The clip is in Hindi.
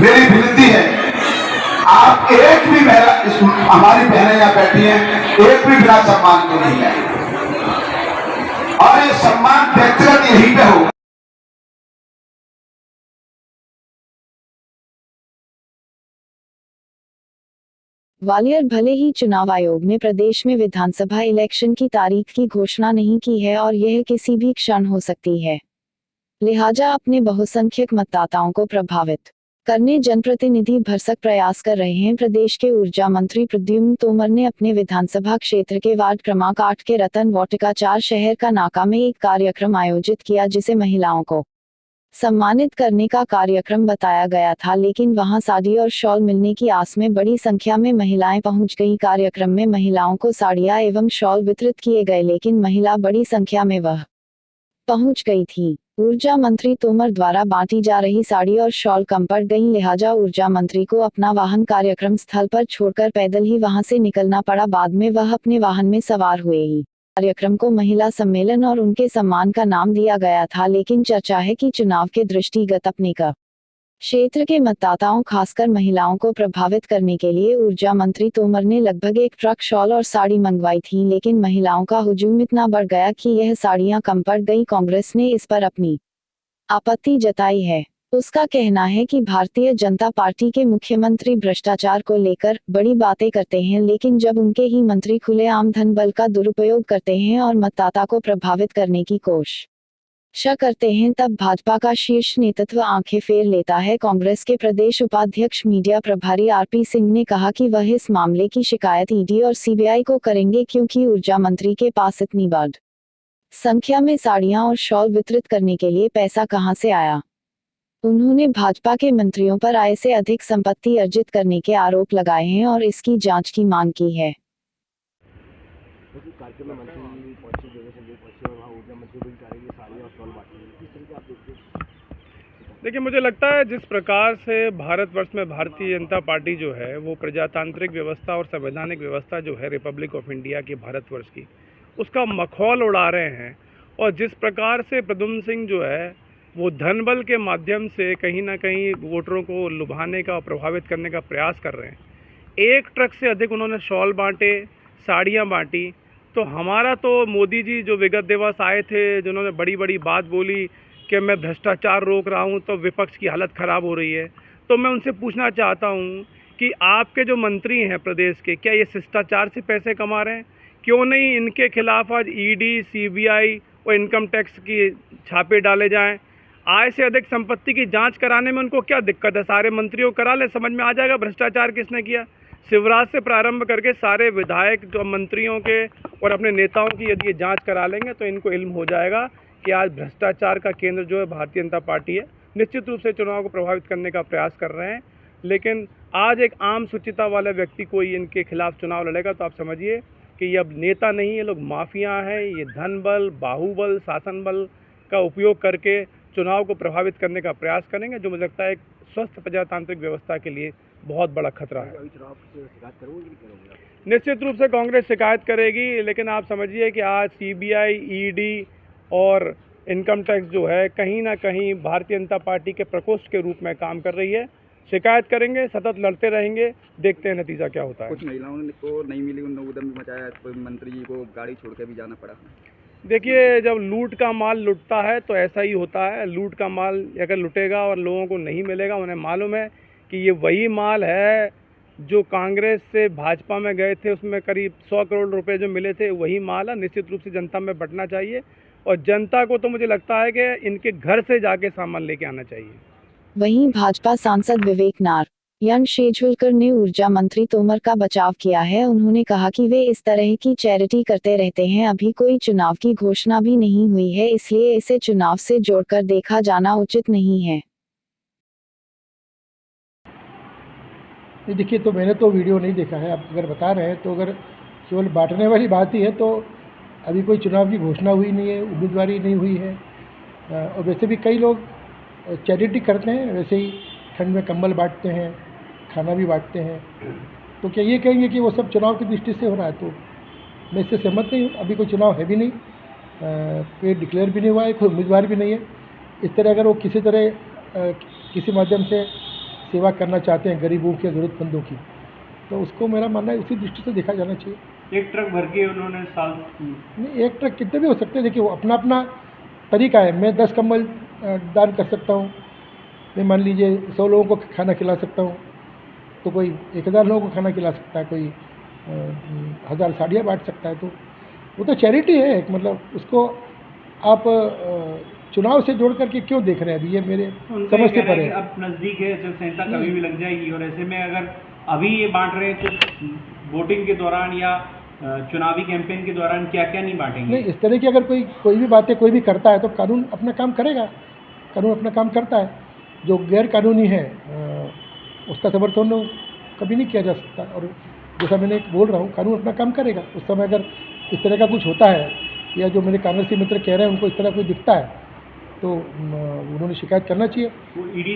मेरी विनती है, आप एक भी हमारी बहनें यहाँ बैठी हैं, एक भी बिना सम्मान के नहीं है, और ये सम्मान व्यक्तिगत यहीं पे होगा। ग्वालियर भले ही चुनाव आयोग ने प्रदेश में विधानसभा इलेक्शन की तारीख की घोषणा नहीं की है और यह किसी भी क्षण हो सकती है, लिहाजा अपने बहुसंख्यक मतदाताओं को प्रभावित करने जनप्रतिनिधि भरसक प्रयास कर रहे हैं। प्रदेश के ऊर्जा मंत्री प्रद्युम्न तोमर ने अपने विधानसभा क्षेत्र के वार्ड क्रमांक 8 के रतन वाटिका 4 शहर का नाका में एक कार्यक्रम आयोजित किया, जिसे महिलाओं को सम्मानित करने का कार्यक्रम बताया गया था, लेकिन वहां साड़ी और शॉल मिलने की आस में बड़ी संख्या में महिलाएं पहुंच गईं। कार्यक्रम में महिलाओं को साड़ियां एवं शॉल वितरित किए गए, लेकिन महिला बड़ी संख्या में वह पहुंच गई थी। ऊर्जा मंत्री तोमर द्वारा बांटी जा रही साड़ी और शॉल कम पड़ गईं, लिहाजा ऊर्जा मंत्री को अपना वाहन कार्यक्रम स्थल पर छोड़कर पैदल ही वहां से निकलना पड़ा। बाद में वह अपने वाहन में सवार हुए ही कार्यक्रम को महिला सम्मेलन और उनके सम्मान का नाम दिया गया था, लेकिन चर्चा है कि चुनाव के दृष्टिगत अपने का क्षेत्र के मतदाताओं खासकर महिलाओं को प्रभावित करने के लिए ऊर्जा मंत्री तोमर ने लगभग 1 ट्रक शॉल और साड़ी मंगवाई थी, लेकिन महिलाओं का हुजूम इतना बढ़ गया कि यह साड़ियां कम पड़ गई। कांग्रेस ने इस पर अपनी आपत्ति जताई है। उसका कहना है कि भारतीय जनता पार्टी के मुख्यमंत्री भ्रष्टाचार को लेकर बड़ी बातें करते हैं, लेकिन जब उनके ही मंत्री खुलेआम धन बल का दुरुपयोग करते हैं और मतदाता को प्रभावित करने की कोशिश करते हैं, तब भाजपा का शीर्ष नेतृत्व आंखें फेर लेता है। कांग्रेस के प्रदेश उपाध्यक्ष मीडिया प्रभारी आरपी सिंह ने कहा कि वह इस मामले की शिकायत ईडी और सीबीआई को करेंगे, क्योंकि ऊर्जा मंत्री के पास इतनी बड़ी संख्या में साड़ियां और शॉल वितरित करने के लिए पैसा कहां से आया। उन्होंने भाजपा के मंत्रियों पर आय से अधिक संपत्ति अर्जित करने के आरोप लगाए हैं और इसकी जांच की मांग की है। देखिए, मुझे लगता है जिस प्रकार से भारतवर्ष में भारतीय जनता पार्टी जो है वो प्रजातांत्रिक व्यवस्था और संवैधानिक व्यवस्था जो है रिपब्लिक ऑफ इंडिया की भारतवर्ष की, उसका मखौल उड़ा रहे हैं, और जिस प्रकार से प्रद्युम्न सिंह जो है वो धन बल के माध्यम से कहीं ना कहीं वोटरों को लुभाने का और प्रभावित करने का प्रयास कर रहे हैं। 1 ट्रक से अधिक उन्होंने शॉल बांटे, साड़ियाँ बांटी। तो हमारा तो मोदी जी जो विगत दिवस आए थे, जिन्होंने बड़ी बड़ी बात बोली कि मैं भ्रष्टाचार रोक रहा हूं, तो विपक्ष की हालत ख़राब हो रही है। तो मैं उनसे पूछना चाहता हूं कि आपके जो मंत्री हैं प्रदेश के, क्या ये शिष्टाचार से पैसे कमा रहे हैं? क्यों नहीं इनके खिलाफ आज ईडी, सीबीआई और इनकम टैक्स की छापे डाले जाएं? आय से अधिक संपत्ति की जांच कराने में उनको क्या दिक्कत है? सारे मंत्रियों करा ले, समझ में आ जाएगा भ्रष्टाचार किसने किया। शिवराज से प्रारंभ करके सारे विधायक जो मंत्रियों के और अपने नेताओं की यदि ये जाँच करा लेंगे तो इनको इल्म हो जाएगा कि आज भ्रष्टाचार का केंद्र जो है भारतीय जनता पार्टी है। निश्चित रूप से चुनाव को प्रभावित करने का प्रयास कर रहे हैं, लेकिन आज एक आम सुचिता वाले व्यक्ति कोई इनके खिलाफ चुनाव लड़ेगा तो आप समझिए कि ये अब नेता नहीं, ये लोग माफिया हैं। ये धन बल, बाहुबल, शासन बल का उपयोग करके चुनाव को प्रभावित करने का प्रयास करेंगे, जो मुझे लगता है एक स्वस्थ प्रजातांत्रिक व्यवस्था के लिए बहुत बड़ा खतरा है। निश्चित रूप से कांग्रेस शिकायत करेगी, लेकिन आप समझिए कि आज सीबीआई, ईडी और इनकम टैक्स जो है कहीं ना कहीं भारतीय जनता पार्टी के प्रकोष्ठ के रूप में काम कर रही है। शिकायत करेंगे, सतत लड़ते रहेंगे, देखते हैं नतीजा क्या होता है। कुछ महिलाओं को नहीं मिली, उन लोगों ने मचाया, कोई मंत्री जी को गाड़ी छोड़ के भी जाना पड़ा। देखिए, जब लूट का माल लुटता है तो ऐसा ही होता है। लूट का माल अगर लुटेगा और लोगों को नहीं मिलेगा, उन्हें मालूम है कि ये वही माल है जो कांग्रेस से भाजपा में गए थे, उसमें करीब 100 करोड़ रुपए जो मिले थे, वही माल है। निश्चित रूप से जनता में बंटना चाहिए, और जनता को तो मुझे लगता है कि इनके घर से जाके सामान लेके आना चाहिए। वहीं भाजपा सांसद विवेक नारायण शेजवलकर ने ऊर्जा मंत्री तोमर का बचाव किया है। उन्होंने कहा कि वे इस तरह की चैरिटी करते रहते हैं। अभी कोई चुनाव की घोषणा भी नहीं हुई है, इसलिए इसे चुनाव से जोड़कर देखा जाना उचित नहीं है। देखिए, तो मैंने तो वीडियो नहीं देखा है। आप अगर बता रहे हैं तो अगर केवल बांटने वाली बात ही है तो अभी कोई चुनाव की घोषणा हुई नहीं है, उम्मीदवारी नहीं हुई है। और वैसे भी कई लोग चैरिटी करते हैं, वैसे ही ठंड में कंबल बांटते हैं, खाना भी बांटते हैं। तो क्या ये कहेंगे कि वो सब चुनाव की दृष्टि से हो रहा है? तो मैं इससे सहमत नहीं हूँ। अभी कोई चुनाव है भी नहीं, कोई डिक्लेयर भी नहीं हुआ है, कोई उम्मीदवार भी नहीं है। इस तरह अगर वो किसी तरह किसी माध्यम से सेवा करना चाहते हैं गरीबों की, ज़रूरतमंदों की, तो उसको मेरा मानना है उसी दृष्टि से देखा जाना चाहिए। एक ट्रक भर के उन्होंने साल नहीं, एक ट्रक कितने भी हो सकते हैं, देखिए वो अपना अपना तरीका है। मैं 10 कंबल दान कर सकता हूँ, मैं मान लीजिए 100 लोगों को खाना खिला सकता हूँ, तो कोई 1000 लोगों को खाना खिला सकता है, कोई 1000 साड़ियाँ बांट सकता है, तो वो तो चैरिटी है एक, मतलब उसको आप चुनाव से जोड़ करके क्यों देख रहे हैं अभी, ये मेरे समझ से परे है। अब नज़दीक है, आचार संहिता कभी भी लग जाएगी, और ऐसे में अगर अभी ये बांट रहे हैं तो वोटिंग के दौरान या चुनावी कैंपेन के दौरान क्या क्या नहीं बांटेंगे? नहीं, इस तरह की अगर कोई भी बातें कोई भी करता है तो कानून अपना काम करेगा, कानून अपना काम करता है। जो गैर कानूनी है उसका समर्थन कभी नहीं किया जा सकता, और जैसा मैंने बोल रहा हूँ कानून अपना काम करेगा। उस समय अगर इस तरह का कुछ होता है या जो मेरे कांग्रेसी मित्र कह रहे हैं उनको इस तरह कोई दिखता है तो उन्होंने शिकायत करना चाहिए। वो ईडी